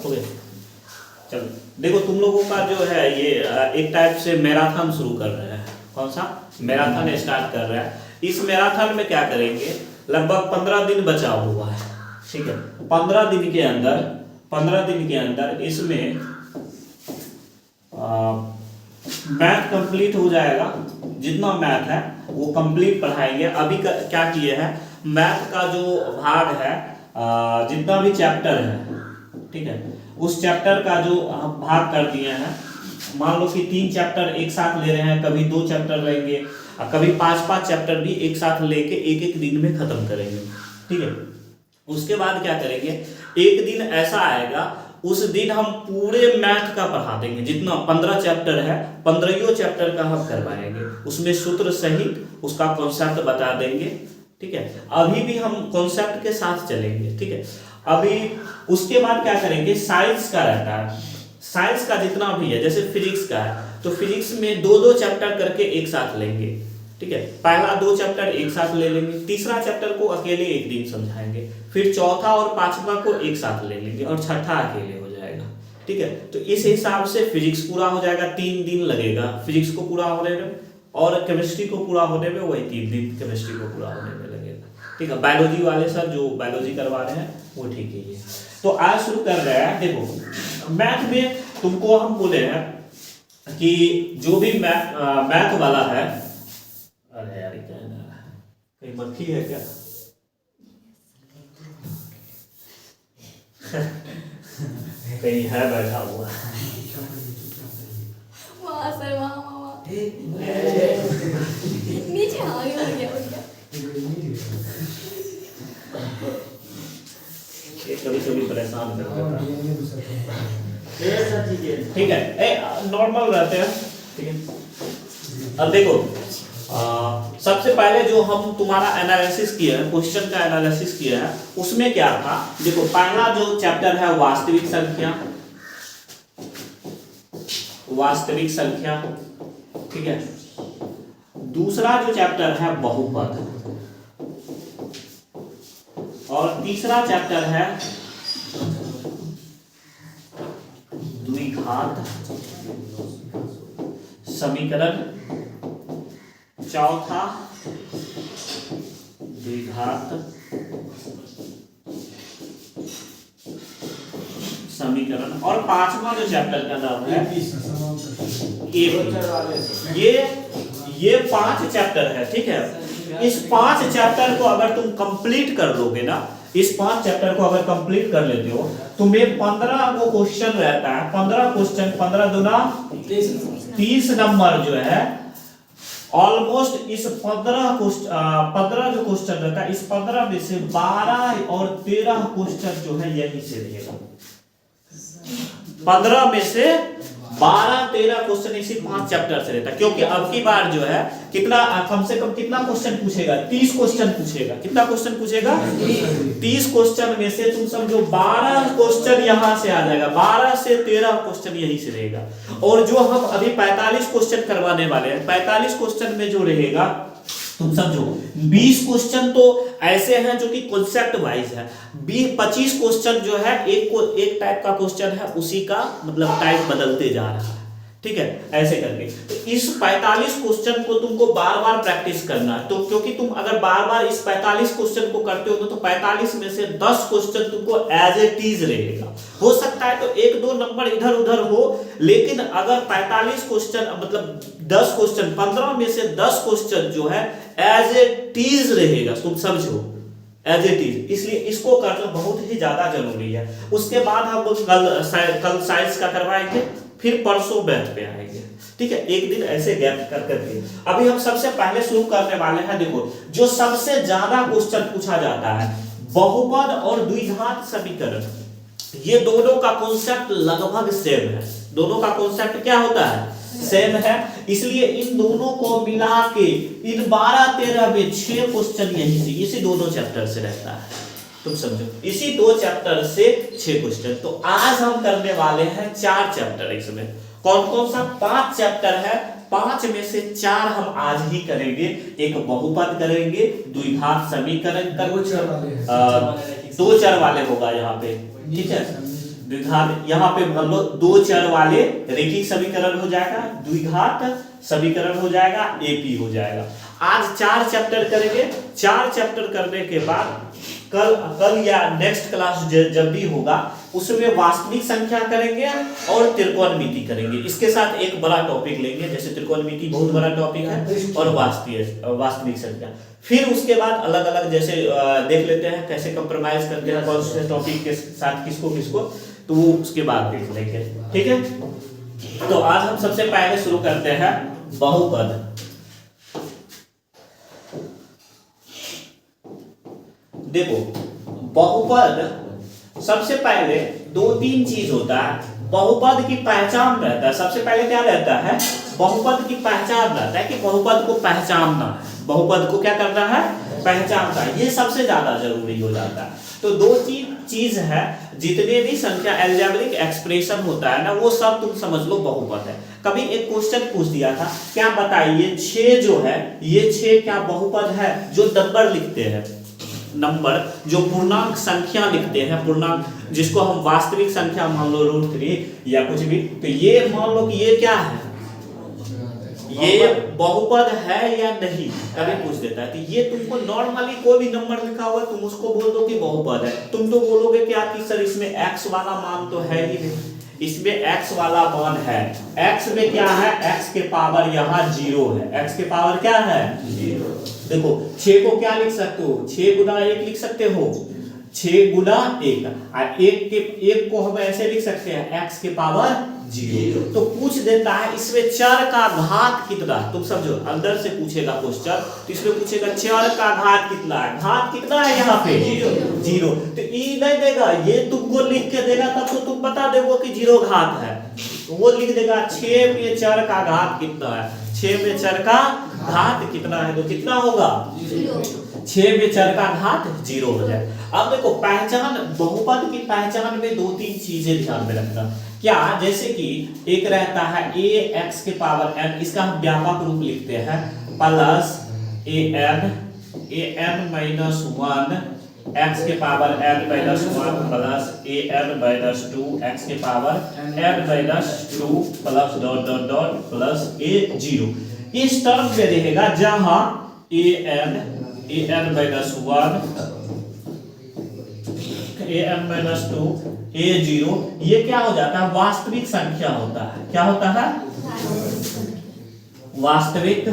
हो गया। चलो देखो, तुम लोगों का जो है ये एक टाइप से मैराथन शुरू कर रहे हैं। कौन सा मैराथन स्टार्ट कर रहा है? इस मैराथन में क्या करेंगे, लगभग 15 दिन बचा हुआ है, ठीक है। 15 दिन के अंदर, 15 दिन के अंदर इसमें मैथ कंप्लीट हो जाएगा। जितना मैथ है वो कंप्लीट पढ़ाएंगे। अभी क्या किए हैं, मैथ का जो भाग है, जितना भी चैप्टर है, ठीक है, उस चैप्टर का जो भाग कर दिए हैं। मान लो कि 3 चैप्टर एक साथ ले रहे हैं, कभी 2 चैप्टर लेंगे और कभी 5-5 चैप्टर भी एक साथ लेके एक दिन में खत्म करेंगे, ठीक है। उसके बाद क्या करेंगे, एक दिन ऐसा आएगा, उस दिन हम पूरे मैथ का पढ़ा देंगे। जितना 15 चैप्टर है, 15 चैप्टर का हम करवाएंगे। उसमें सूत्र सहित उसका कॉन्सेप्ट बता देंगे, ठीक है। अभी भी हम कॉन्सेप्ट के साथ चलेंगे, ठीक है। अभी उसके बाद क्या करेंगे, साइंस का रहता है। साइंस का जितना भी है, जैसे फिजिक्स का है तो फिजिक्स में 2-2 चैप्टर करके एक साथ लेंगे, ठीक है। पहला 2 चैप्टर एक साथ ले लेंगे, तीसरा चैप्टर को अकेले एक दिन समझाएंगे, फिर चौथा और 5वां को एक साथ ले लेंगे और छठा अकेले हो जाएगा, ठीक है। तो इस हिसाब से फिजिक्स पूरा हो जाएगा। 3 दिन लगेगा फिजिक्स को पूरा होने में, और केमिस्ट्री को पूरा होने में वही 3 दिन केमिस्ट्री को पूरा होने में लगेगा, ठीक है। बायोलॉजी वाले सर जो बायोलॉजी करवा रहे हैं वो ठीक है। तो आज शुरू कर रहे हैं। देखो, मैथ में तुमको हम बोले हैं कि जो भी मैथ वाला है, अरे यार क्या है, कहीं मक्खी है क्या? कहीं है बैठा हुआ वहाँ सर, वहाँ नीचे। हाँ, ये हो गया। कभी कभी परेशान कर देता है, ठीक है। नॉर्मल रहते हैं, ठीक है। अब देखो, सबसे पहले जो हम तुम्हारा एनालिसिस किया है, क्वेश्चन का एनालिसिस किया है, उसमें क्या था। देखो, पहला जो चैप्टर है वास्तविक संख्या, वास्तविक संख्या, ठीक है। दूसरा जो चैप्टर है बहुपद, और तीसरा चैप्टर है द्विघात समीकरण, चौथा द्विघात समीकरण, और 5वां जो चैप्टर का नाम है ये 5 चैप्टर है, ठीक है। इस 5 चैप्टर को अगर तुम कंप्लीट कर लोगे ना, इस 5 चैप्टर को अगर कंप्लीट कर लेते हो, तुम्हें 15 को क्वेश्चन रहता है। 15 क्वेश्चन, 15 दूना 30 नंबर जो है, ऑलमोस्ट इस 15 जो क्वेश्चन रहता है, इस 15 में से 12 और 13 क्वेश्चन जो है यही से रहेगा। 15 में से 12-13 क्वेश्चन इसी 5 चैप्टर से रहता है। क्योंकि अब की बार जो है कितना, कम से कम कितना क्वेश्चन पूछेगा, 30 क्वेश्चन पूछेगा। कितना क्वेश्चन पूछेगा? 30 क्वेश्चन में से तुम समझो 12 क्वेश्चन यहां से आ जाएगा, 12 से 13 क्वेश्चन यही से रहेगा। और जो हम अभी 45 क्वेश्चन करवाने वाले हैं, 45 क्वेश्चन में जो रहेगा, तुम समझो 20 क्वेश्चन तो ऐसे हैं जो कि कॉन्सेप्ट वाइज है। 25 क्वेश्चन जो है एक टाइप का क्वेश्चन है, उसी का मतलब टाइप बदलते जा रहा है, ठीक है, ऐसे करके। तो इस 45 क्वेश्चन को तुमको बार बार प्रैक्टिस करना है। तो क्योंकि तुम अगर बार बार इस 45 क्वेश्चन को करते हो तो 45 में से 10 क्वेश्चन तुमको एज ए टीज रहेगा। हो सकता है तो 1-2 नंबर इधर उधर हो, लेकिन अगर 45 क्वेश्चन मतलब 10 क्वेश्चन, 15 में से 10 क्वेश्चन जो है एज ए टीज रहेगा, तुम समझो, एज ए टीज। इसलिए इसको करना बहुत ही ज्यादा जरूरी है। उसके बाद हम कल साइंस का करवाएंगे, फिर परसों मैथ पे आएंगे, ठीक है। एक दिन ऐसे गैप कर करके अभी हम सबसे पहले शुरू करने वाले हैं। देखो, जो सबसे ज्यादा क्वेश्चन पूछा जाता है, बहुपद और द्विघात समीकरण, ये दोनों का कॉन्सेप्ट लगभग सेम है। दोनों का कॉन्सेप्ट क्या होता है? सेम है। इसलिए इन दोनों को मिला के इन 12-13 में 6 क्वेश्चन यही से, इसी दोनों चैप्टर से रहता है, तुम समझो, इसी 2 चैप्टर से 6 क्वेश्चन। तो आज हम करने वाले हैं 4 चैप्टर। इसमें कौन कौन सा? 5 चैप्टर है, 5 में से 4 हम आज ही करेंगे। एक बहुपद करेंगे, द्विघात समीकरण, 2 चर वाले होगा यहाँ पे, ठीक है। द्विघात यहाँ पे मान लो दो चर वाले रैखिक समीकरण हो जाएगा, द्विघात समीकरण हो जाएगा, एपी हो जाएगा। आज 4 चैप्टर करेंगे। 4 चैप्टर करने के बाद कल या नेक्स्ट क्लास जब भी होगा उसमें वास्तविक संख्या करेंगे और त्रिकोणमिति करेंगे। इसके साथ एक बड़ा टॉपिक लेंगे, जैसे त्रिकोणमिति बहुत बड़ा टॉपिक है और वास्तविक संख्या। फिर उसके बाद अलग अलग जैसे देख लेते हैं कैसे कंप्रोमाइज करते हैं कौन से टॉपिक के साथ किसको किसको, तो वो उसके बाद देख लेंगे। ठीक है, तो आज हम सबसे पहले शुरू करते हैं बहुपद। देखो बहुपद सबसे पहले 2-3 चीज होता है। बहुपद की पहचान रहता है। सबसे पहले क्या रहता है, बहुपद की पहचान रहता है कि बहुपद को पहचानना है, बहुपद को क्या करना है, पहचानना है। ये सबसे ज्यादा जरूरी हो जाता है। तो 2-3 चीज है, जितने भी संख्या अलजेब्रिक एक्सप्रेशन होता है ना वो सब तुम समझ लो बहुपद है। कभी एक क्वेश्चन पूछ दिया था, क्या बताइए 6 जो है ये 6 क्या बहुपद है? जो नंबर लिखते हैं, नंबर जो पूर्णांक संख्या लिखते हैं, पूर्णांक जिसको हम वास्तविक संख्या मान लो √3 या कुछ भी, तो ये मान लो कि ये क्या है, ये बहुपद है या नहीं, कभी पूछ देता है। तो ये तुमको नॉर्मली कोई भी नंबर लिखा हुआ तुम उसको बोल दो कि बहुपद है। तुम तो बोलोगे क्या कि सर इसमें x वाला मान तो है ही नहीं, इसमें x वाला मान है। x में क्या है, x के पावर यहाँ 0 है। x के पावर क्या है, 0। देखो 6 को क्या लिख सकते हो, 6 गुना 1 लिख सकते हो, 6 गुना 1। और 1 को हम ऐसे लिख सकते हैं x के पावर 0। तो पूछ देता है इसमें चर का घात कितना, तुम समझो अंदर से पूछेगा क्वेश्चन, तो इसमें पूछेगा चर का घात कितना है। घात कितना है यहाँ पे 0। तो ये नहीं देगा, ये तुमको लिख के देगा तब तो तुम बता दोगे कि 0 घात है। वो लिख देगा 6 में चर का घात कितना है, 6 में चर का घात कितना है, तो कितना होगा 6 में चर का घात 0 हो जाए। अब देखो पहचान, बहुपद की पहचान में 2-3 चीजें ध्यान में रखना। क्या, जैसे कि एक रहता है ax के पावर n, इसका हम व्यापक रूप लिखते हैं प्लस an माइनस 1 x के power n minus 1 plus an minus 2 x के power n minus 2 plus dot dot dot plus a0। इस टर्म में रहेगा जहां an minus 1 an minus 2 a0 ये क्या हो जाता है, वास्तविक संख्या होता है। क्या होता है, वास्तविक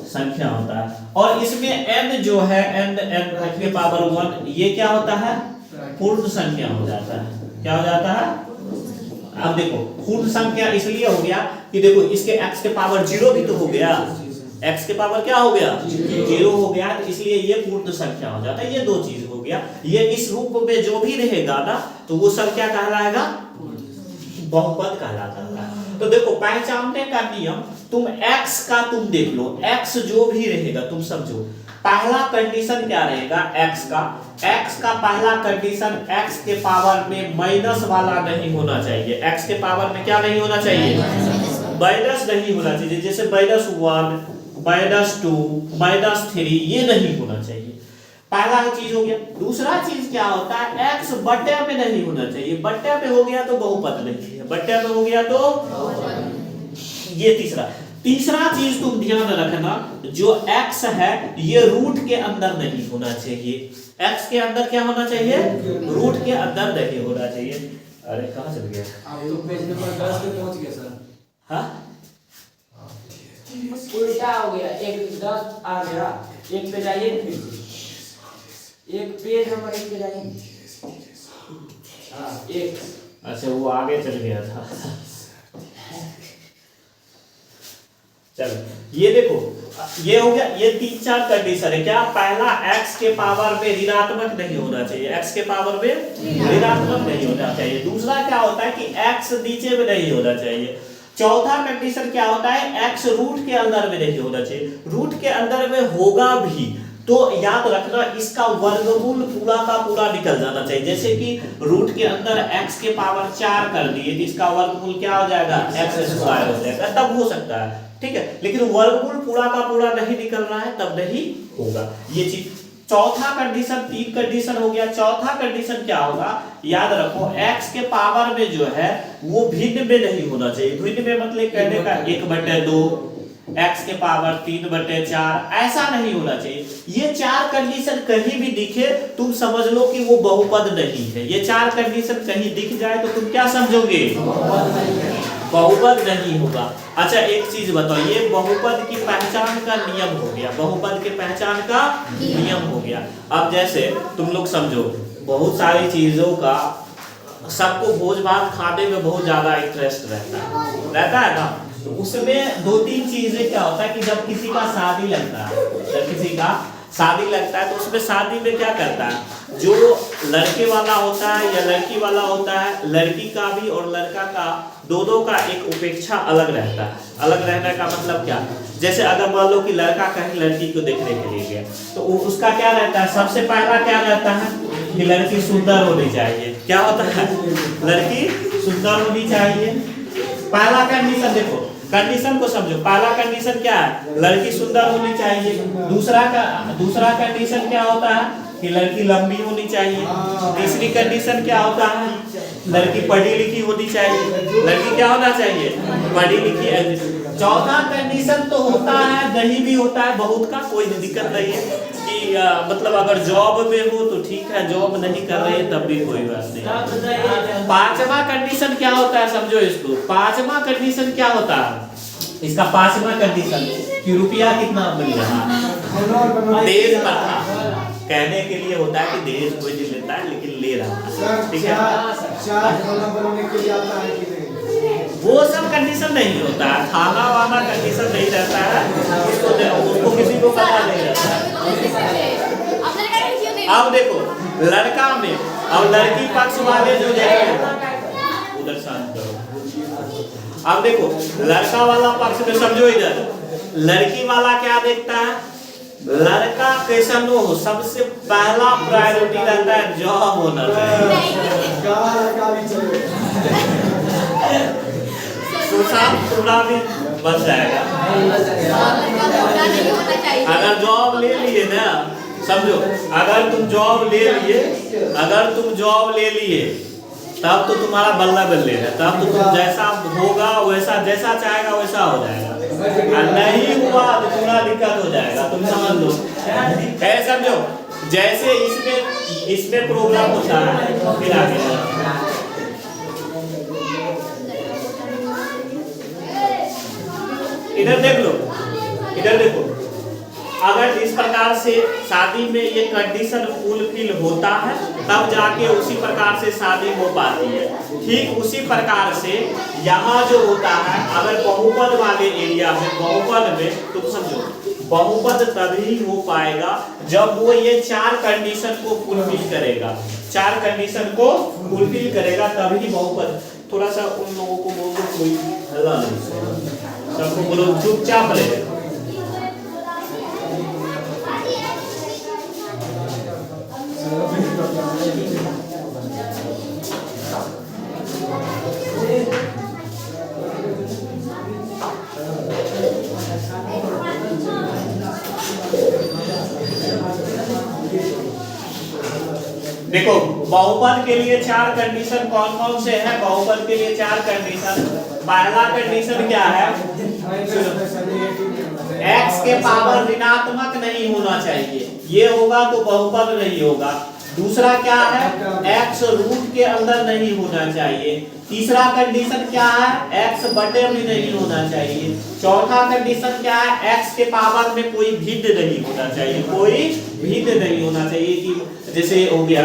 संख्या होता है। और इसमें n जो है n के पावर 1 ये क्या होता है, पूर्ण संख्या हो जाता है। क्या हो जाता है, अब देखो पूर्ण संख्या इसलिए हो गया कि देखो इसके x के पावर 0 भी तो हो गया, x के पावर क्या हो गया 0 हो गया, तो इसलिए ये पूर्ण संख्या हो जाता है। ये 2 चीज हो गया। ये इस रूप में जो भी रहेगा ना तो वो सब क्या कहलाएगा, बहुपद कहलाता है। तो देखो पहचानने का नियम, तुम x का तुम देख लो, x जो भी रहेगा तुम समझो, पहला कंडीशन क्या रहेगा x का पहला कंडीशन x के पावर में माइनस वाला नहीं होना चाहिए। x के पावर में क्या नहीं होना चाहिए, माइनस नहीं होना चाहिए। जैसे -1 -2 -3 ये नहीं होना चाहिए। पहला चीज हो गया। दूसरा चीज क्या होता है, x बट्टे में नहीं होना चाहिए। बट्टे में हो गया तो बहुपद नहीं है, बट्टे में हो गया तो ये तीसरा चीज तुम ध्यान रखना, जो x है ये रूट के अंदर नहीं होना चाहिए। x के अंदर क्या होना चाहिए, रूट के अंदर नहीं होना चाहिए। अरे कहाँ चल गया, आप तो पेज नंबर 10 पे पहुंच गए सर। हाँ उल्टा हो गया, एक 10 आ गया, एक पे जाइए फिर एक पेज नंबर 1 पे जाइए। हाँ एक, अच्छा वो आगे चल गया था। चलो ये देखो, ये हो गया, ये 3-4 कंडीशन है। क्या, पहला x के पावर में ऋणात्मक नहीं होना चाहिए, x के पावर में ऋणात्मक नहीं होना चाहिए। दूसरा क्या होता है कि x नीचे में नहीं होना चाहिए। चौथा कंडीशन क्या होता है, x रूट के अंदर में नहीं होना चाहिए। रूट के अंदर में होगा भी तो याद रखना इसका वर्गमूल पूरा का पूरा निकल जाना चाहिए। जैसे कि रूट के अंदर x के पावर 4 कर दिए तो इसका वर्गमूल क्या हो जाएगा, x² हो जाएगा, तब हो सकता है। ठीक है, लेकिन वर्गमूल पूरा का पूरा नहीं निकल रहा है तब नहीं होगा। ये चीज चौथा कंडीशन, 3 कंडीशन हो गया। चौथा कंडीशन क्या होगा, याद रखो, x के पावर में जो है वो भिन्न में नहीं होना चाहिए। भिन्न में मतलब कहने का 1/2, x के पावर 3/4 ऐसा नहीं होना चाहिए। ये 4 कंडीशन कहीं भी दिखे तुम समझ लो कि वो बहुपद नहीं है। ये 4 कंडीशन कहीं दिख जाए तो तुम क्या समझोगे, बहुपद नहीं होगा। अच्छा एक चीज बताओ, ये बहुपद की पहचान का नियम हो गया, बहुपद के पहचान का नियम हो गया। अब जैसे तुम लोग समझो, बहुत सारी चीजों का सबको भोज भात खाने में बहुत ज्यादा इंटरेस्ट रहता है ना। तो उसमें 2-3 चीजें क्या होता है कि जब किसी का शादी लगता है, जब किसी का शादी लगता है तो उसमें शादी में क्या करता है, जो लड़के वाला होता है या लड़की वाला होता है, लड़की का भी और लड़का का दोनों का एक उपेक्षा अलग रहता है। अलग रहने का मतलब क्या, जैसे अगर मान लो कि लड़का कहीं लड़की को देखने के लिए गया तो उसका क्या रहता है, सबसे पहला क्या रहता है कि लड़की सुंदर होनी चाहिए। क्या होता है, लड़की सुंदर होनी चाहिए। पहला कंडीशन देखो, कंडीशन को समझो। पहला कंडीशन क्या है, लड़की सुंदर होनी चाहिए। दूसरा कंडीशन क्या होता है कि लड़की लंबी होनी चाहिए। तीसरी कंडीशन क्या होता है, लड़की पढ़ी लिखी होनी चाहिए। लड़की क्या होना चाहिए, पढ़ी लिखी। चौथा कंडीशन तो होता है, नहीं भी होता है बहुत का, कोई दिक्कत नहीं है कि मतलब अगर जॉब में हो तो ठीक है, जॉब नहीं कर रहे हैं तब भी कोई बात नहीं। पांचवा कंडीशन क्या होता है, समझो इसको। पांचवा कंडीशन क्या होता है, इसका पांचवा कंडीशन कि रुपया कितना मिल रहा है, दहेज प्रथा। कहने के लिए होता है कि दहेज कोई नहीं लेता है लेकिन ले रहा है, ठीक है। वो सब कंडीशन नहीं होता है, खाना वाना कंडीशन नहीं रहता है, उसको किसी को पता नहीं रहता है। अब देखो लड़का में, अब लड़की पक्ष वाले जो देखो, उधर शांत करो। अब देखो लड़का वाला पक्ष में समझो, इधर लड़की वाला क्या देखता है, लड़का कैसा नो हो, सबसे पहला प्रायोरिटी रहता है जॉब होना चाहिए। पूरा भी बन जाएगा अगर जॉब ले लिए ना। समझो अगर तुम जॉब ले लिए तब तो तुम्हारा बल्ला बल्ले है, तब तो तुम जैसा होगा वैसा, जैसा चाहेगा वैसा हो जाएगा। नहीं हुआ तो थोड़ा दिक्कत हो जाएगा, तुम समझ लो। ऐसा समझो जैसे इसमें प्रॉब्लम होता है, फिर आगे इधर देख लो, इधर देखो। अगर इस प्रकार से शादी में ये कंडीशन फुलफिल होता है तब जाके उसी प्रकार से शादी हो पाती है। ठीक उसी प्रकार से यहाँ जो होता है, अगर बहुपद वाले एरिया में, बहुपद में तुम समझो, बहुपद तभी हो पाएगा जब वो ये 4 कंडीशन को फुलफिल करेगा। 4 कंडीशन को फुलफिल करेगा तभी बहुपद। थोड़ा सा उन लोगों को बोल दो, कोई हल्ला नहीं, सबको बोलो चुपचाप रहे। देखो बहुपद के लिए 4 कंडीशन कौन कौन से हैं। बहुपद के लिए 4 कंडीशन। पहला कंडीशन क्या है, x के पावर ऋणात्मक नहीं होना चाहिए, ये होगा तो बहुपद नहीं होगा। दूसरा क्या है, x रूट के अंदर नहीं होना चाहिए। तीसरा कंडीशन क्या है, x बटे में नहीं होना चाहिए। चौथा कंडीशन क्या है, x के पावर में कोई भिन्न नहीं होना चाहिए, कोई भिन्न नहीं होना चाहिए। कि जैसे हो गया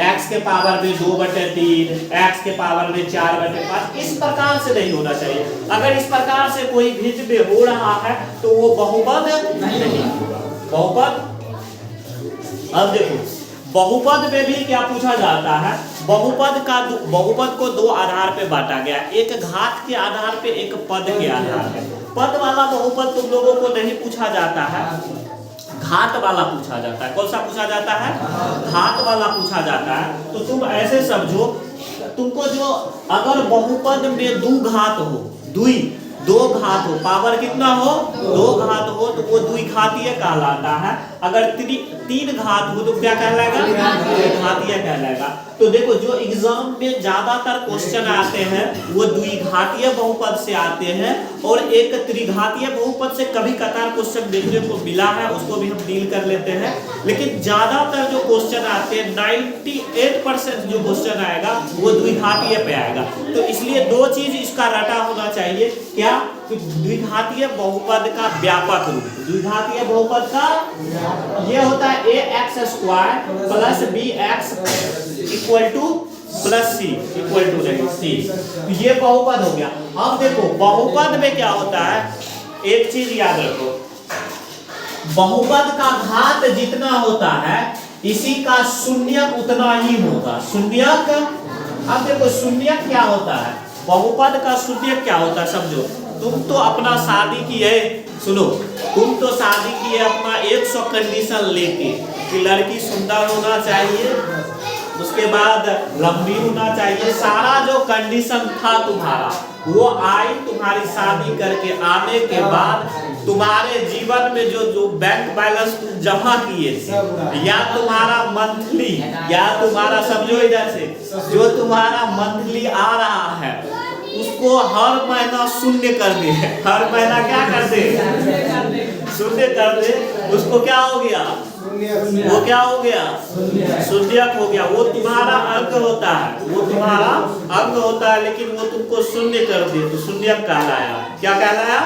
x के पावर में 2/3, x के पावर में 4/5, इस प्रकार से नहीं होना चाहिए। अगर इस प्रकार से कोई भिन्न में हो रहा है तो वो बहुपद नहीं होगा, बहुपद। अब देखो बहुपद में भी क्या पूछा जाता है, बहुपद को 2 आधार पे बांटा गया, एक घात के आधार पे, एक पद के आधार पे। पद वाला बहुपद तुम लोगों को नहीं पूछा जाता है, घात वाला पूछा जाता है। कौन सा पूछा जाता है, घात वाला पूछा जाता है। तो तुम ऐसे समझो, तुमको जो अगर बहुपद में 2 घात हो, 2 घात हो, पावर कितना हो, 2 घात हो, तो वो द्विघातीय कहलाता है। अगर तीन घात हो तो क्या कहलाएगा? द्विघातीय कहलाएगा। तो देखो जो एग्जाम में ज्यादातर क्वेश्चन आते हैं वो द्विघातीय बहुपद से आते हैं, और एक त्रिघातीय बहुपद से कभी कतार क्वेश्चन देखने को मिला है, उसको भी हम डील कर लेते हैं। लेकिन ज्यादातर जो क्वेश्चन आते हैं 98% जो क्वेश्चन आएगा वो द्विघातीय पे आएगा। तो इसलिए दो चीज इसका रटा होना चाहिए, क्या? कि द्विघातीय बहुपद का व्यापक रूप। द्विघातीय बहुपद का ये होता है ax² plus bx equal to plus c equal to c। तो ये बहुपद हो गया। अब देखो बहुपद में क्या होता है, एक चीज याद रखो, बहुपद का घात जितना होता है इसी का शून्यक उतना ही होगा। शून्यक, अब देखो शून्यक क्या होता है, बहुपद का शून्यक क्या होता है समझो। तुम तो अपना शादी किए, सुनो, तुम तो शादी किए अपना 100 कंडीशन लेके कि लड़की सुंदर होना चाहिए, उसके बाद लंबी होना चाहिए, सारा जो कंडीशन था तुम्हारा वो आई तुम्हारी शादी करके आने के बाद तुम्हारे जीवन में जो बैंक बैलेंस तुम जमा किए थे, या तुम्हारा मंथली, या तुम्हारा समझो इधर से जो तुम्हारा मंथली आ रहा है उसको हर महीना शून्य कर दे। हर महीना क्या कर दे? शून्य कर दे। उसको क्या हो गया? वो क्या हो गया? शून्यक हो गया। वो तुम्हारा अंक होता है, वो तुम्हारा अंक होता है, लेकिन वो तुमको शून्य कर दे तो शून्यक कहलाया। क्या कहलाया?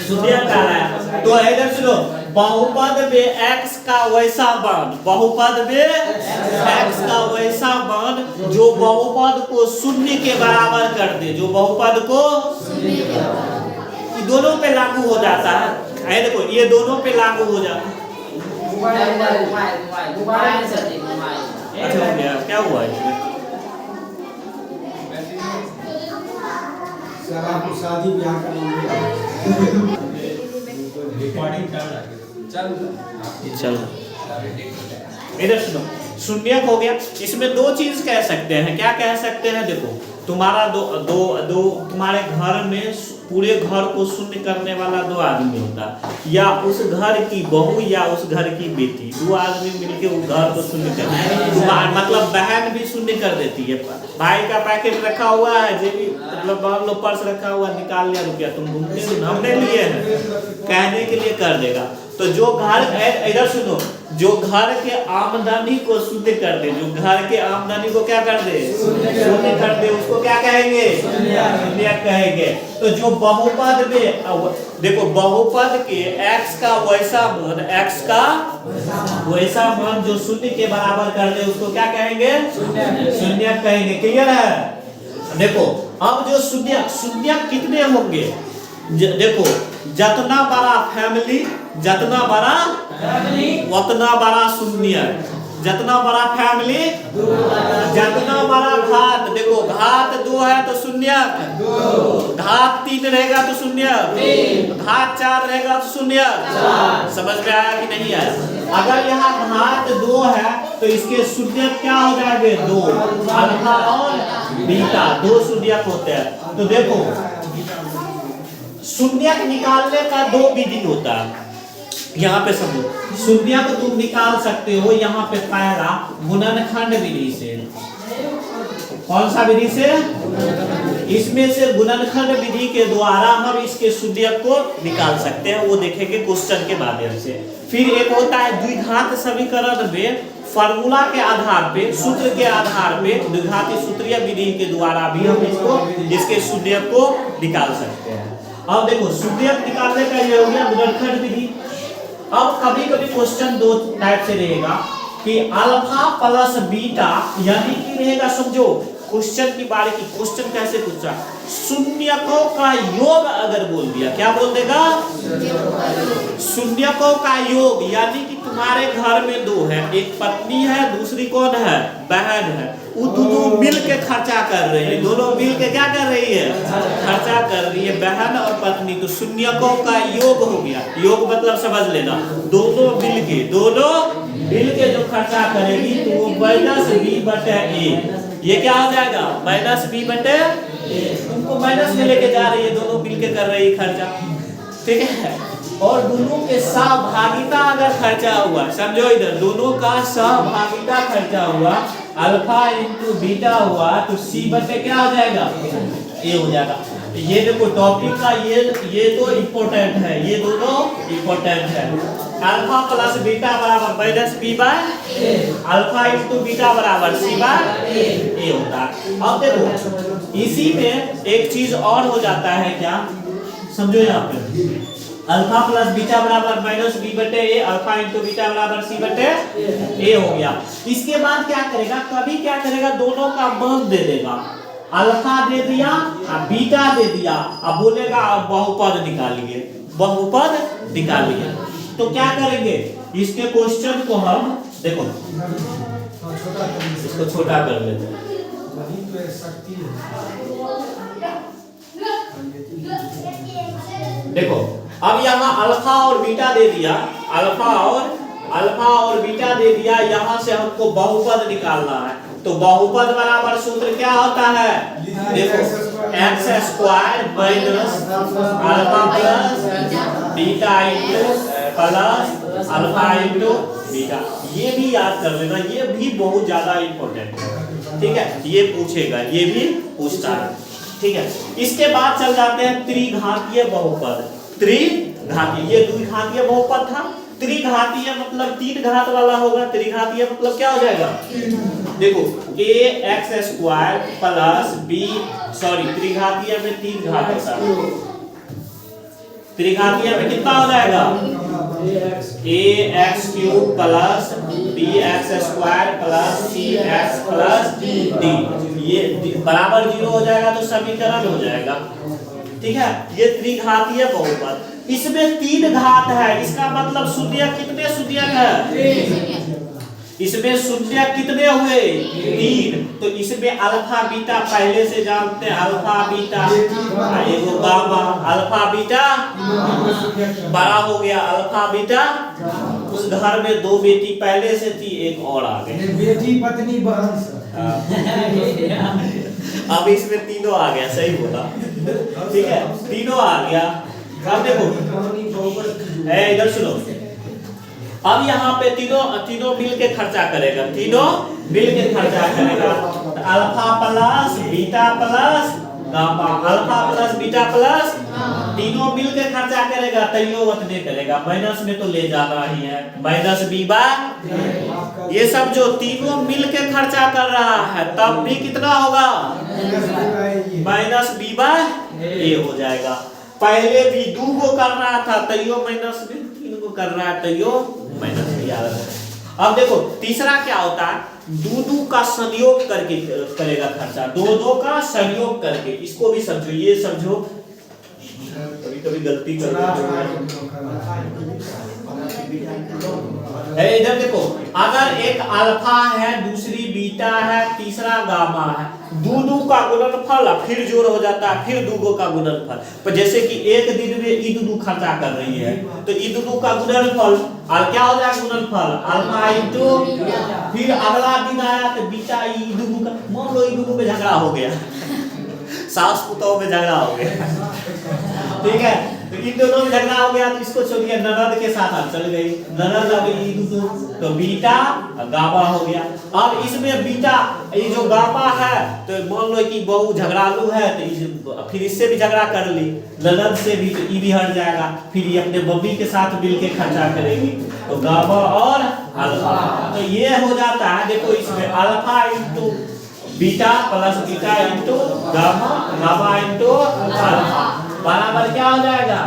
शून्यक कहलाया। तो इधर सुनो, बहुपद में x का वैसा मान, बहुपद में x का वैसा मान जो बहुपद को शून्य के बराबर कर दे, जो बहुपद को दोनों पे लागू हो जाता है। देखो ये दोनों पे लागू हो जाता है। अच्छा हो गया, क्या हुआ इसमें? शादी ब्याह चल इधर सुनो, शून्यक हो गया। इसमें दो चीज कह सकते हैं। क्या कह सकते हैं? देखो तुम्हारा दो तुम्हारे घर में पूरे घर को शून्य करने वाला दो आदमी होता, या उस घर की बहू या उस घर की बेटी, दो आदमी मिलके उस घर को शून्य कर, मतलब बहन भी शून्य कर देती है। भाई का पैकेट रखा हुआ है, जेबी मतलब पर्स रखा हुआ, निकाल लिया रुपया, तुम घूमते हो हमने लिए हैं, कहने के लिए कर देगा। तो जो घर, इधर सुनो, जो घर के आमदनी को शून्य कर दे, जो घर के आमदनी को क्या कर दे? शून्य कर दे, उसको क्या कहेंगे? शून्यक कहेंगे। तो जो बहुपद में, देखो बहुपद के x का वैसा मान, x का वैसा मान जो शून्य के बराबर कर दे उसको क्या कहेंगे? शून्यक कहेंगे। क्लियर है? देखो अब जो शून्यक कितने होंगे? देखो जितना बड़ा फैमिली, जितना बड़ा उतना बड़ा शून्यक, जितना बड़ा फैमिली जितना बड़ा घात। देखो घात 2 है तो शून्यक, घात 3 रहेगा तो शून्यक, घात 4 रहेगा तो शून्यक। समझ में आया कि नहीं आया? अगर यहाँ घात 2 है तो इसके शून्यक क्या हो जाएंगे? 2, अल्फा और बीटा, 2 शून्यक होते हैं। तो देखो शून्यक निकालने का 2 विधि होता है। यहाँ पे समझो, शून्यक तुम निकाल सकते हो यहाँ पे पहला गुणनखंड विधि से। कौन सा विधि से? इसमें से गुणनखंड विधि के द्वारा हम इसके शून्यक को निकाल सकते हैं, वो देखेंगे क्वेश्चन के माध्यम से। फिर एक होता है द्विघात समीकरण में फार्मूला के आधार पे, सूत्र के आधार पे द्विघाती सूत्रीय विधि के द्वारा भी हम इसके शून्यक को निकाल सकते हैं। अब देखो शून्यक निकालने का ये हो गया गुणनखंड विधि। अब कभी कभी क्वेश्चन 2 टाइप से रहेगा कि अल्फा प्लस बीटा, यानी कि रहेगा, समझो क्वेश्चन की बारी की, क्वेश्चन कैसे पूछा? शून्यकों का योग अगर बोल दिया, क्या बोल देगा? शून्यकों का योग, यानी कि तुम्हारे घर में 2 है, एक पत्नी है, दूसरी कौन है? बहन है। वो दोनों मिल के खर्चा कर रही है, दोनों मिल के क्या कर रही है? खर्चा कर रही है, बहन और पत्नी। तो शून्यकों का योग हो गया। योग मतलब समझ लेना, दोनों मिल के जो खर्चा करेगी तो वो -b/a। ये क्या हो जाएगा? -b/a। तुमको माइनस में लेके जा रही है, दोनों मिल के कर रही है खर्चा, ठीक है? और दोनों के सहभागिता अगर खर्चा हुआ, समझो इधर, दोनों का सहभागिता खर्चा हुआ, अल्फा इंटू बीटा हुआ, तो सी बटे क्या हो जाएगा, ए हो जाएगा। ये देखो टॉपिक का ये तो इम्पोर्टेंट है, ये दोनों इम्पोर्टेंट है। अल्फा प्लस बीटा बराबर minus B by alpha into beta बराबर सी बाय ए होता है। अब देखो इसी में एक चीज और हो जाता है, क्या समझो यहाँ पे, अल्फा प्लस बीटा बराबर माइनस बी बटे ए, अल्फा इंटू बीटा बराबर सी बटे ए हो गया। इसके बाद क्या करेगा, कभी क्या करेगा, दोनों का मान दे देगा, अल्फा दे दिया बीटा दे दिया, अब बोलेगा बहुपद निकालिए, बहुपद निकालिए। तो क्या करेंगे, इसके क्वेश्चन को हम देखो, इसको छोटा कर लेते हैं। देखो अब यहाँ अल्फा और बीटा दे दिया, अल्फा और बीटा दे दिया, यहाँ से हमको बहुपद निकालना है। तो बहुपद बराबर सूत्र क्या होता है, देखो x square minus alpha plus beta into plus alpha into beta. ये भी याद कर लेना, ये भी बहुत ज्यादा इम्पोर्टेंट है, ठीक है, ये पूछेगा, ये भी पूछता है, ठीक है। इसके बाद चल जाते हैं त्रिघातीय बहुपद। त्रिघातीय, ये द्विघातीय बहुपद था, त्रिघातीय मतलब तीन घात वाला होगा, त्रिघातीय मतलब क्या हो जाएगा, देखो A X square plus B, sorry त्रिघातीय में तीन घात होता है, त्रिघातीय में कितना हो जाएगा, A X cube plus B X square plus C X plus D, ये बराबर 0 हो जाएगा तो समीकरण हो जाएगा, ठीक है। ये त्रिघातीय बहुपद, इसमें तीन घात है, इसका मतलब शून्य कितने शून्य है, इसमें शून्य कितने हुए, तीन। तो इसमें अल्फा बीटा पहले से जानते हैं, अल्फा बीटा एगो गामा, अल्फा बीटा बड़ा हो गया, अल्फा बीटा, उस घर में दो बेटी पहले से थी, एक और आ गई, बेटी पत्नी बहन। अब इसमें तीनों आ गया, सही बोला, ठीक है, तीनों आ गया। अब देखो इधर सुनो, अब यहाँ पे तीनों मिल के खर्चा करेगा, तीनों मिल के खर्चा करेगा, alpha plus beta plus gamma, alpha plus beta plus, तीनों मिल के खर्चा करेगा, तैयो उतने करेगा, माइनस में तो ले जाना ही है, माइनस बी बाय, ये सब जो तीनों मिल के खर्चा कर रहा है तब भी कितना होगा, माइनस बी बाय ए हो जाएगा। पहले भी 2 को कर रहा था तैयो माइनस बी, 3 को कर रहा है तैयो माइनस बी आ रहा है। अब देखो तीसरा क्या होता है, 2 का संयोग करके करेगा खर्चा, 2 का संयोग करके, इसको भी समझो, ये समझो, कभी कभी गलती कर इधर देखो, अगर एक अल्फा है, दूसरी बीटा है, तीसरा गामा है, 2 का गुणनफल फिर जोड़ हो जाता है, फिर 2 का गुणनफल, पर जैसे कि एक दिन में ई 2 खर्चा कर रही है तो ई 2 का गुणनफल और क्या हो जाएगा, गुणनफल अल्फा इंटू, फिर अगला दिन आया तो बीटा ई 2 का, मान लो ई 2 में झगड़ा हो गया, सास पुतों में झगड़ा हो गया, ठीक है, तो इन दोनों में झगड़ा हो गया, तो इसको छोड़िए, ननद के साथ आप चल गई, ननद अब तो बीटा गामा हो गया। अब इसमें बीटा, ये जो गामा है, तो मान लो कि बहू झगड़ालू है, तो फिर इससे भी झगड़ा कर ली, ननद से भी, तो ये भी हट जाएगा, फिर ये अपने मम्मी के साथ मिल के खर्चा करेगी, तो गामा और अल्फा, तो ये हो जाता है, देखो इसमें alpha into beta plus beta into gamma, gamma into alpha बराबर क्या हो जाएगा,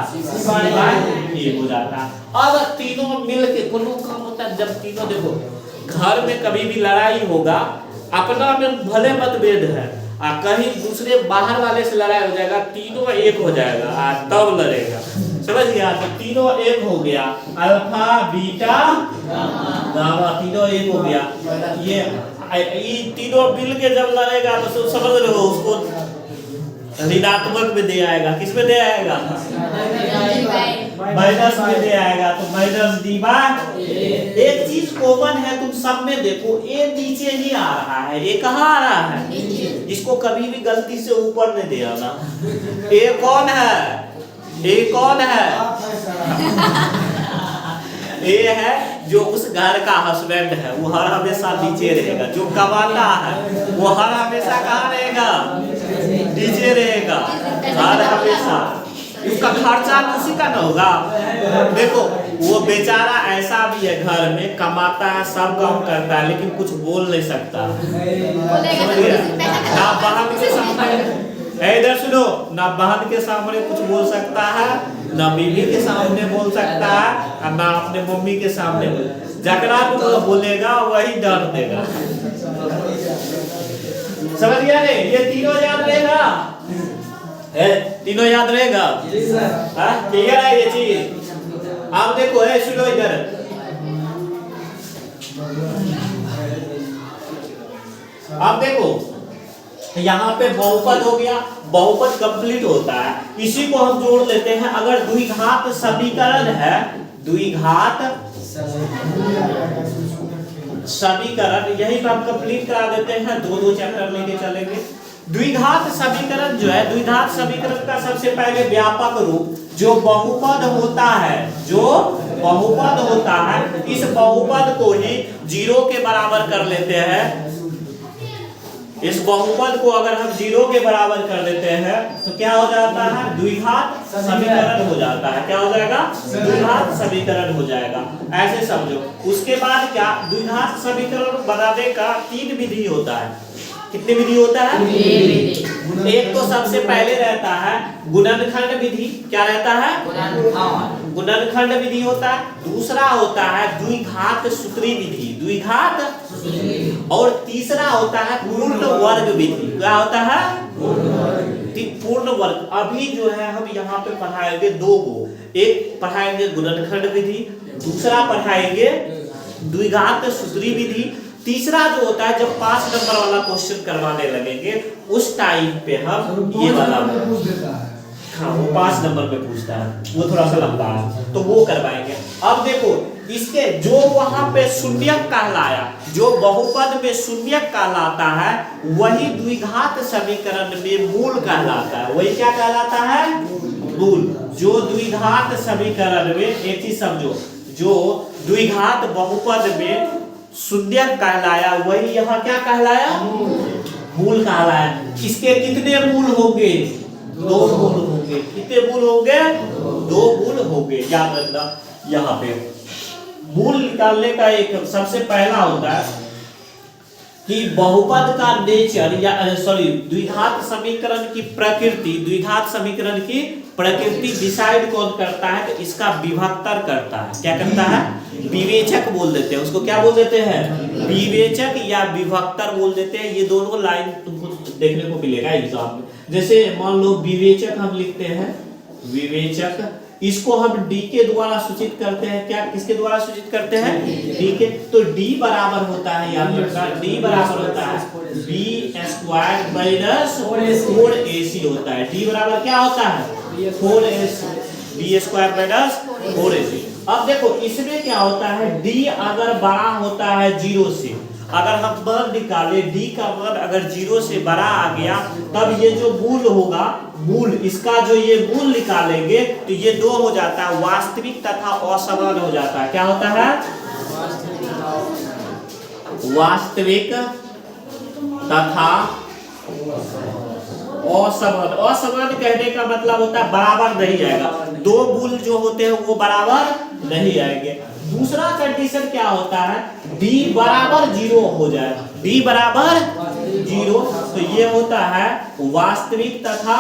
ये हो जाता है। अब तीनों मिल के कोनो काम होता है, जब तीनों देखो घर में कभी भी लड़ाई होगा, अपना में भले मतभेद है, कहीं दूसरे बाहर वाले से लड़ाई हो जाएगा, तीनों एक हो जाएगा, तब लड़ेगा, समझ गया, तो तीनों एक हो गया, अल्फा बीटा गामा तीनों एक हो गया। ये तीनों मिल के जब लड़ेगा तो समझ रहे हो, उसको ऋणात्मक में दे आएगा, किस में दे आएगा, माइनस में दे आएगा, तो माइनस डी बाय। एक चीज कॉमन है, तुम सब में देखो, ए नीचे ही आ रहा है, ए कहाँ आ रहा है, इसको कभी भी गलती से ऊपर नहीं दे आना। ए कौन है, ए कौन है? ये है जो उस घर का हस्बैंड है, वो हर हमेशा नीचे रहेगा। जो कमाता है वो हर हमेशा कहाँ रहेगा? नीचे रहेगा हर हमेशा। उसका खर्चा उसी का न होगा। देखो वो बेचारा ऐसा भी है, घर में कमाता है, सब काम करता है, लेकिन कुछ बोल नहीं सकता। ना बहन के सामने, इधर सुनो, ना बहन के सामने कुछ बोल सकता है, ना बीवी के सामने बोल सकता है, और ना अपने मम्मी के सामने जकरा तो बोलेगा वही डर देगा। समझ गया ने? ये तीनों याद रहेगा, तीनों याद रहेगा। क्लियर है ये चीज? आप देखो है, सुनो इधर, आप देखो यहाँ पे बहुपद हो गया, बहुपद कंप्लीट होता है, इसी को हम जोड़ लेते हैं। अगर द्विघात समीकरण है, द्विघात समीकरण, यही पर हम कंप्लीट करा देते हैं, दो चैप्टर लेके चलेंगे। द्विघात समीकरण जो है, द्विघात समीकरण का सबसे पहले व्यापक रूप जो बहुपद होता है, जो बहुपद होता है, इस बहुपद को ही 0 के बराबर कर लेते हैं। इस बहुपद को अगर हम 0 के बराबर कर देते हैं तो क्या हो जाता है? द्विघात समीकरण हो जाता है। क्या हो जाएगा? द्विघात समीकरण हो जाएगा। ऐसे समझो। उसके बाद क्या, द्विघात समीकरण बनाने का 3 विधि होता है। कितनी विधि होता है? एक तो सबसे पहले रहता है गुणनखंड विधि। क्या रहता है? गुणनखंड विधि होता है। दूसरा होता है द्विघात सूत्री विधि, द्विघात, और तीसरा होता है पूर्ण वर्ग विधि। क्या होता है? पूर्ण वर्ग। अभी जो है हम यहाँ पे पढ़ाएंगे 2 को, एक पढ़ाएंगे गुणनखंड विधि, दूसरा पढ़ाएंगे द्विघात सूत्री विधि। तीसरा जो होता है, जब 5 नंबर वाला क्वेश्चन करवाने लगेंगे उस टाइम पे हम ये वाला, हाँ वो 5 नंबर पे पूछता है, वो थोड़ा सा लंबा है तो वो करवाएंगे। अब देखो इसके जो वहां पे शून्यक कहलाया, जो बहुपद में शून्यक कहलाता है, वही द्विघात समीकरण में मूल कहलाता है। वही क्या कहलाता है? मूल। जो द्विघात समीकरण में, एक चीज समझो, जो द्विघात बहुपद में शून्यक कहलाया, वही यहाँ क्या कहलाया? मूल कहलाया। इसके कितने मूल होंगे? 2 मूल होंगे। कितने मूल होंगे? 2 मूल होंगे। याद रखना, यहाँ पे मूल निकालने का एक सबसे पहला होता है कि बहुपद का नेचर, या सॉरी द्विघात समीकरण की प्रकृति, द्विघात समीकरण की प्रकृति डिसाइड कौन करता है? तो इसका विभक्तर करता है। क्या करता है? विवेचक बोल देते हैं उसको। क्या बोल देते हैं? विवेचक या विभक्तर बोल देते हैं। ये दोनों लाइन तुमको देखने को मिलेगा एग्जाम में। जैसे मान लो विवेचक हम लिखते हैं, विवेचक, इसको हम डी के द्वारा सूचित करते हैं। क्या किसके द्वारा सूचित करते हैं? डी के। तो डी बराबर होता है, याद रखना, डी बराबर होता है b² माइनस 4ac होता है। डी बराबर क्या होता है? 4ac, b² minus 4ac। अब देखो इसमें क्या होता है, डी अगर बड़ा होता है 0 से, अगर हम मान निकाले डी का मान अगर 0 से बड़ा आ गया, तब ये जो मूल होगा, मूल इसका जो ये मूल निकालेंगे तो ये 2 हो जाता है, वास्तविक तथा असमान हो जाता है। क्या होता है? वास्तविक तथा असमान। असमान कहने का मतलब होता है बराबर नहीं आएगा। 2 मूल जो होते हैं वो बराबर नहीं आएंगे। दूसरा कंडीशन क्या होता है? d बराबर 0 हो जाए, d बराबर 0, तो ये होता है वास्तविक तथा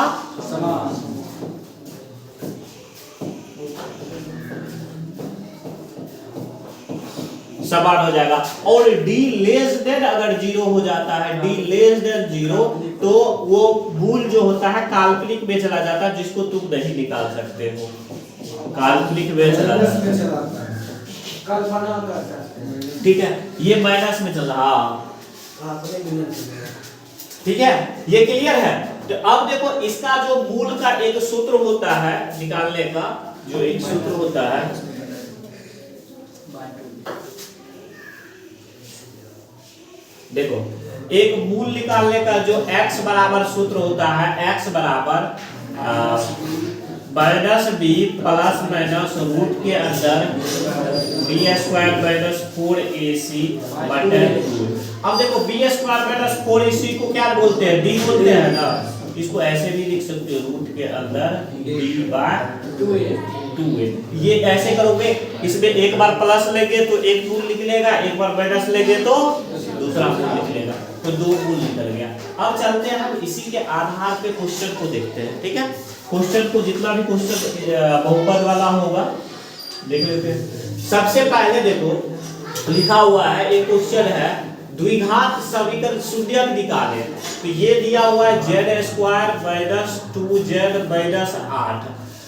समान हो जाएगा। और d लेस देन अगर 0 हो जाता है, d लेस देन 0, तो वो मूल जो होता है काल्पनिक में चला जाता है, जिसको तुम नहीं निकाल सकते हो। काल्पनिक में चला जाता है, कल्पना कर सकते हैं। ठीक है, ये माइनस में चल रहा। ठीक है, ये क्लियर है। तो अब देखो इसका जो मूल का एक सूत्र होता है निकालने का, जो एक सूत्र होता है, देखो एक मूल निकालने का जो x बराबर सूत्र होता है, x बराबर minus b plus minus root के अंदर बी स्क्वायर माइनस 4ac बटे 2। अब देखो बी स्क्वायर माइनस 4ac को क्या बोलते हैं, डी बोलते हैं ना। इसको ऐसे भी लिख सकते हो, रूट के अंदर d बाय 2a। ये ऐसे करोगे, इसमें एक बार प्लस लेंगे तो एक रूल निकलेगा, एक बार माइनस लेंगे तो दूसरा रूल निकलेगा, तो दो रूल निकल गया। अब चलते हैं हम इसी के आधार पे क्वेश्चन को देखते हैं, ठीक है। क्वेश्चन को जितना भी क्वेश्चन बहुपद वाला होगा देख लेते हैं। सबसे पहले देखो लिखा हुआ है, एक क्वेश्चन है द्विघात समीकरण शून्यक निकाले। तो ये दिया हुआ है z square minus 2z minus 8।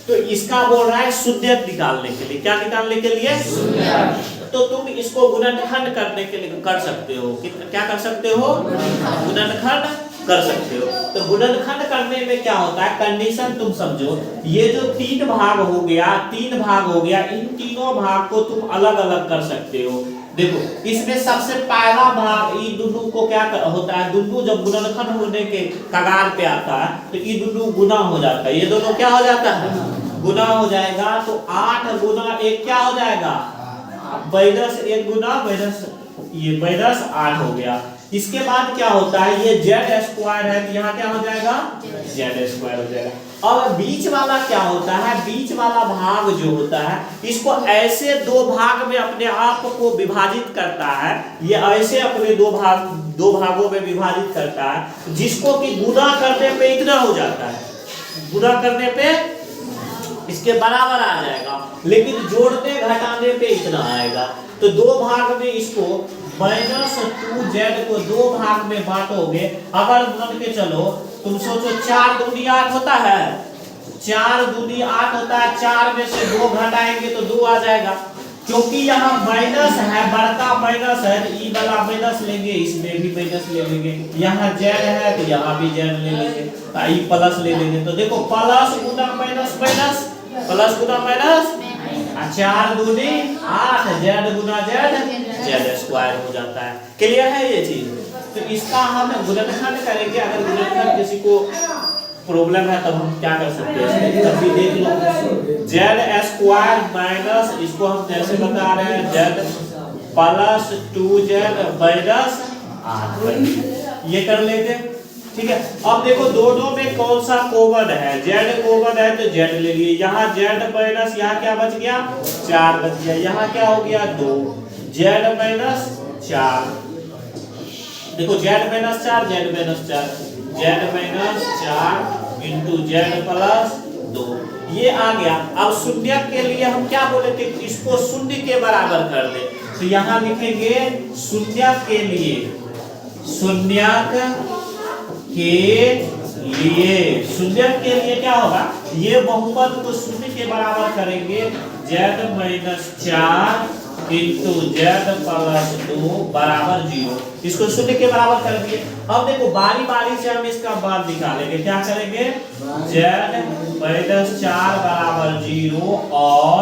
तो इसका बोल रहा है शून्यक निकालने के लिए, क्या निकालने के लिए, शून्यक। तो तुम इसको गुणनखंड करने के लिए कर सकते हो, क्या कर सकते हो, गुणनखंड कर सकते हो। तो गुणनखंड करने में क्या होता है, कंडीशन तुम समझो। ये जो तीन भाग हो गया, इन तीनों भाग को तुम अलग अलग कर सकते हो। देखो इसमें सबसे पहला भाग ई दुनू को क्या होता है, दुनू जब गुणनखंड होने के कगार पे आता है तो ई दुनू गुना हो जाता है, ये दोनों क्या हो जाता है, गुना हो जाएगा। तो 8 गुना 1 क्या हो जाएगा, माइनस 1 गुना माइनस ये माइनस 8 हो गया। इसके बाद क्या होता है, ये z स्क्वायर है तो यहाँ क्या हो जाएगा, z स्क्वायर हो जाएगा। अब बीच वाला क्या होता है, बीच वाला भाग जो होता है इसको ऐसे दो भाग में अपने आप को विभाजित करता है, ये ऐसे अपने दो भागों में विभाजित करता है, जिसको कि गुना करने पे इतना हो जाता है, गुना करने पे इसके बराबर आ जाएगा, लेकिन जोड़ने घटाने पे इतना आएगा। तो दो भाग में इसको माइनस 2z को दो भाग में बांटोगे। अगर मान के चलो तुम सोचो 4 दूनी 8 होता है, 4 दूनी 8 होता है, 4 में से 2 घटाएंगे तो 2 आ जाएगा। क्योंकि यहाँ माइनस है, बड़का माइनस है तो ई वाला माइनस लेंगे, इसमें भी माइनस ले लेंगे। यहाँ z है तो यहाँ भी z ले लेंगे, ई प्लस ले लेंगे। तो देखो प्लस गुना माइनस माइनस, प्लस गुना माइनस, 4 दूनी 8, z गुना z स्क्वायर हो जाता है। क्लियर है ये चीज। तो इसका हम गुणनखंड करेंगे। अगर गुणनखंड किसी को प्रॉब्लम है तब हम क्या कर सकते हैं, तब भी देख लो। z स्क्वायर माइनस, इसको हम जैसे बता रहे हैं z प्लस 2z माइनस 8, ये कर लेंगे, ठीक है। अब देखो दोनों में कौन सा कॉमन है, z कॉमन है तो z ले लिए। यहाँ z माइनस, यहाँ क्या बच गया, 4 बच गया। यहाँ क्या हो गया, 2, z माइनस 4, देखो z minus 4, z minus 4, z minus 4 into z plus 2, ये आ गया। अब शून्य के लिए हम क्या बोले थे, इसको शून्य के बराबर कर दे। तो यहाँ लिखेंगे शून्य के लिए, शून्यक के लिए क्या होगा, ये बहुपद को शून्य के बराबर करेंगे, z minus 4 into z plus 2 बराबर 0। इसको शून्य के बराबर कर दिए। अब देखो बारी बारी से हम इसका मान निकालेंगे, क्या करेंगे, z माइनस 4 बराबर 0 और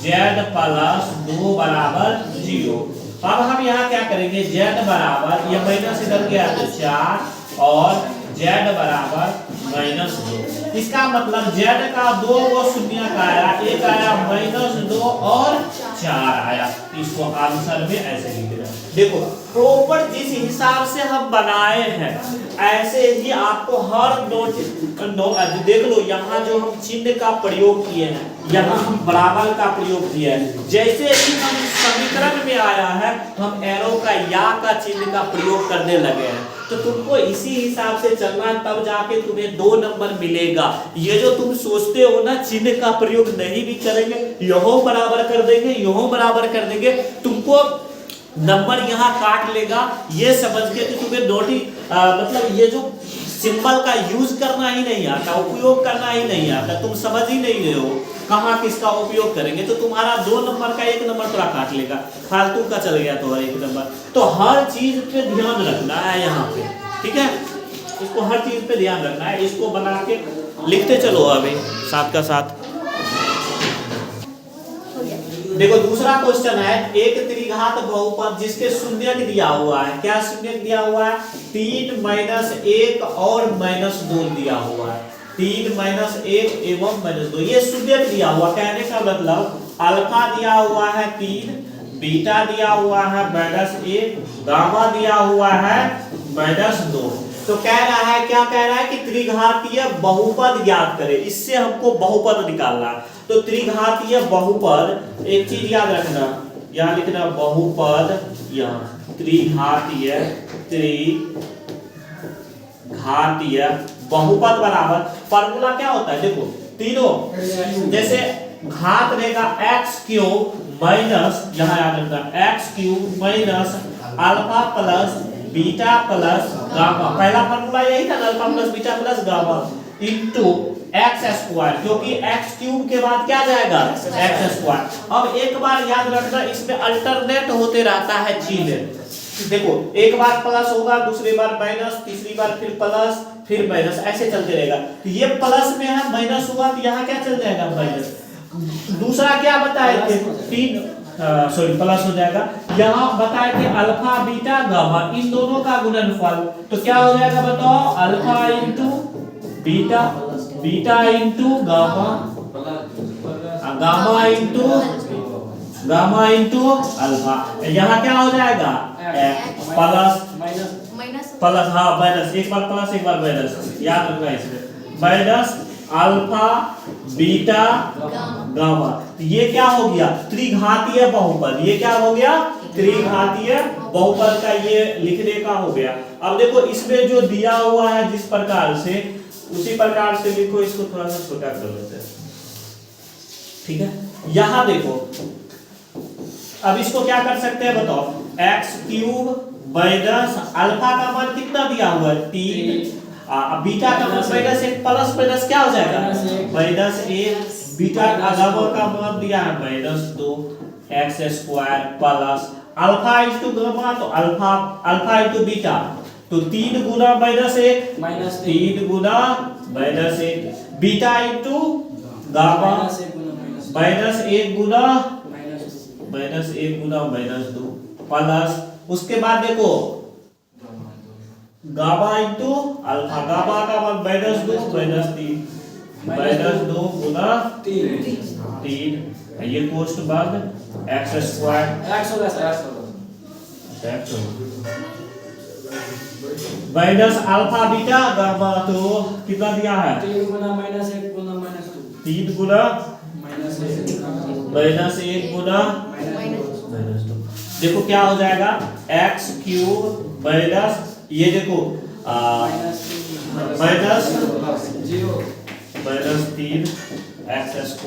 z प्लस 2 बराबर 0। अब हम यहाँ क्या करेंगे, z बराबर, ये माइनस इधर गया तो 4 और z बराबर माइनस 2। इसका मतलब z का 2 वो शून्य का आया, एक आया माइनस 2 और 4 आया। इसको आंसर में ऐसे लिख देना। देखो प्रॉपर जिस हिसाब से हम बनाए हैं ऐसे ही आपको हर नोट देख लो। यहाँ जो हम चिन्ह का प्रयोग किए हैं, यहाँ हम बराबर का प्रयोग किए हैं। जैसे ही हम समीकरण में आया है हम एरो का या का चिन्ह का प्रयोग करने लगे हैं। तो तुमको इसी हिसाब से चलना है, तब जाके तुम्हें 2 नंबर मिलेगा। ये जो तुम सोचते हो ना चिन्ह का प्रयोग नहीं भी करेंगे, यहो बराबर कर देंगे, यहो बराबर कर देंगे, तुमको नंबर यहाँ काट लेगा। ये समझ के कि तुम्हें नोटी मतलब ये जो सिंबल का यूज करना ही नहीं आता, उपयोग करना ही नहीं आता, तुम समझ ही नहीं रहे हो कहाँ किसका उपयोग करेंगे, तो तुम्हारा 2 नंबर का 1 नंबर थोड़ा काट लेगा, फालतू का चल गया तुम्हारा 1 नंबर। तो हर चीज पे ध्यान रखना है यहाँ पे, ठीक है। इसको हर चीज पे ध्यान रखना है। इसको बना के लिखते चलो अभी साथ का साथ। देखो दूसरा क्वेश्चन है, एक त्रिघात बहुपद जिसके शून्यक दिया हुआ है। क्या शून्यक दिया हुआ है, 3 - 1 और -2 दिया हुआ है। 3 माइनस 1 एवं माइनस 2, ये सूत्र दिया हुआ, कहने का मतलब अल्फा दिया हुआ है 3, बीटा दिया हुआ है -1, गामा दिया हुआ है -2। तो कह रहा है, क्या कह रहा है कि त्रिघातीय बहुपद ज्ञात करें, इससे हमको बहुपद निकालना है। तो त्रिघातीय बहुपद, एक चीज याद रखना, यहाँ लिखना बहुपद, यहाँ त्रिघातीय बहुपद बराबर फार्मूला क्या होता है, देखो तीनों, जैसे घात रहेगा x³ माइनस, यहाँ याद रखना x³ minus alpha plus beta plus gamma, पहला फार्मूला यही था, alpha plus beta plus gamma into x², क्योंकि x³ के बाद क्या जाएगा x²। अब एक बार याद रखना, इसमें अल्टरनेट होते रहता है चीजें, देखो एक बार प्लस होगा, दूसरी बार माइनस, तीसरी बार फिर प्लस, फिर माइनस, ऐसे चलते रहेगा। तो ये प्लस में है, माइनस हुआ तो यहाँ क्या चल जाएगा माइनस। दूसरा क्या बताए थे, प्लस हो जाएगा। यहाँ बताए थे अल्फा बीटा गामा, इन दोनों का गुणनफल, तो क्या हो जाएगा बताओ, alpha into beta, beta into gamma, gamma into alpha, यहाँ क्या हो जाएगा प्लस, हाँ माइनस, एक बार प्लस एक बार माइनस, याद रखना इसमें, माइनस अल्फा बीटा गामा। ये क्या हो गया, त्रिघातीय बहुपद, ये क्या हो गया, त्रिघातीय बहुपद का ये लिखने का हो गया। अब देखो इसमें जो दिया हुआ है जिस प्रकार से, उसी प्रकार से लिखो, इसको थोड़ा सा छोटा कर लेते हैं, ठीक है। यहां देखो, अब इसको क्या कर सकते हैं बताओ, x³ माइनस अल्फा का मान कितना दिया हुआ है 3, बीटा का मान -1 प्लस माइनस क्या हो जाएगा -1, बीटा गामा का मान दिया है -2 x² plus alpha into gamma, तो अल्फा इंटू बीटा, तो 3 गुना -1 3 गुना -1, बीटा इंटू गामा -1 गुना -2 प्लस, उसके बाद देखो गामा इंटू अल्फा, गामा का मान -2 गुना 3, ये कोष्ठ बाद x² minus alpha beta gamma, तो कितना दिया है 3 गुना -1 गुना -2, 3 गुना -1 गुना -2। देखो क्या हो जाएगा, x³ माइनस, ये देखो -3 x²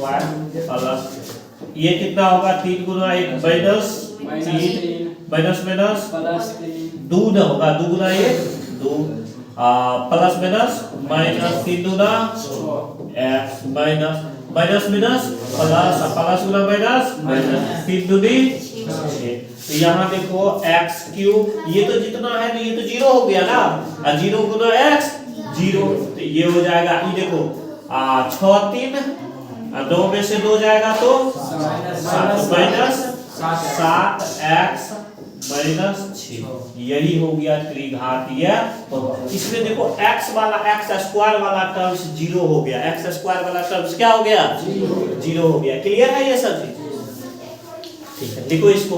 प्लस, ये कितना होगा 3 गुना 1 -3 माइनस माइनस दो ना होगा, 2 गुना 1 2 प्लस माइनस -3 दूना x माइनस माइनस प्लस गुना माइनस 3 दूनी 6। तो यहाँ देखो x³, ये तो जितना है तो ये तो 0 हो गया ना, 0 गुना x 0, तो ये हो जाएगा, ये देखो 6 3 2 में से 2 जाएगा तो माइनस 7x माइनस 6, यही हो गया त्रिघातीय। तो इसमें देखो x वाला x² वाला टर्म्स 0 हो गया, x² वाला टर्म्स क्या हो गया 0 हो गया। क्लियर है ये सब चीज, ठीक है। देखो इसको,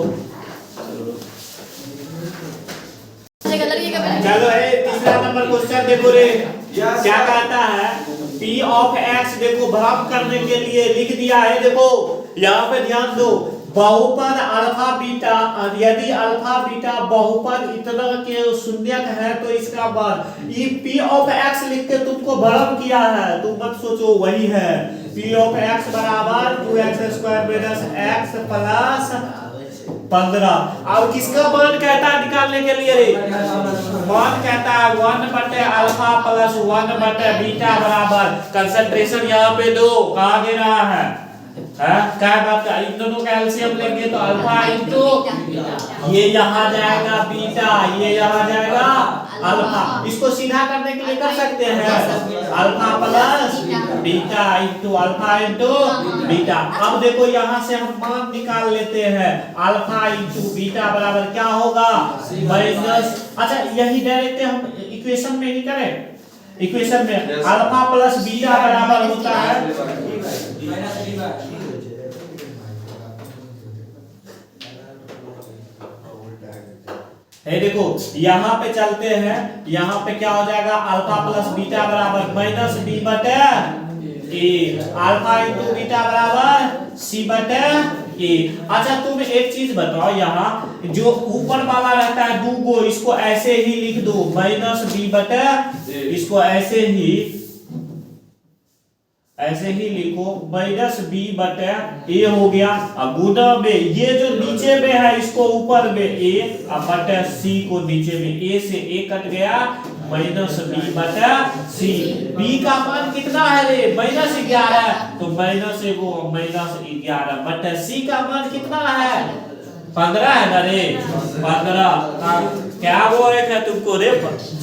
चलो तीसरा नंबर क्वेश्चन देखो रे, क्या कहता है, P ऑफ x देखो भ्रम करने के लिए लिख दिया है। देखो यहाँ पे ध्यान दो, बहुपद अल्फा बीटा, यदि अल्फा बीटा बहुपद इतना के शून्यक है तो इसका बाद ये P ऑफ x लिख के तुमको भ्रम किया है, तुम मत सोचो वही है। P ऑफ x बराबर 2x² - x प्लस 15। अब किसका मान कहता है निकालने के लिए रे, मान कहता है 1/अल्फा प्लस 1/बीटा बराबर, कंसंट्रेशन यहाँ पे दो, कहा दे रहा है क्या बात का, इन दोनों का एलसीएम लेंगे तो अल्फा इंटू ये यहाँ जाएगा बीटा, ये यहाँ जाएगा अल्फा। इसको सीधा करने के लिए कर सकते हैं alpha plus beta into alpha into beta. अब देखो यहाँ से हम मान निकाल लेते हैं, अल्फा इंटू बीटा बराबर क्या होगा माइनस, अच्छा यही डायरेक्ट हम इक्वेशन में ही करें, इक्वेशन में अल्फा प्लस बीटा बराबर होता है देखो यहाँ पे चलते हैं, यहाँ पे क्या हो जाएगा अल्फा प्लस बीटा बराबर माइनस बी बटे ए, अल्फा इंटू बीटा बराबर सी बटे ए। अच्छा तुम एक चीज बताओ, यहाँ जो ऊपर वाला रहता है दो गो, इसको ऐसे ही लिख दो माइनस बी बटे, इसको ऐसे ही लिखो माइनस बी बटे ए हो गया। अब गुना में ये जो नीचे में है इसको ऊपर में ए, अब बटे सी को नीचे में, ए से ए कट गया माइनस बी बटे सी। बी का मान कितना है रे -11, तो माइनस एगो -11 बटे सी का मान कितना है 15 है ना रे 15। क्या वो एक है तुमको रे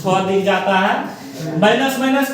6 दिख जाता है, माइनस माइनस क्या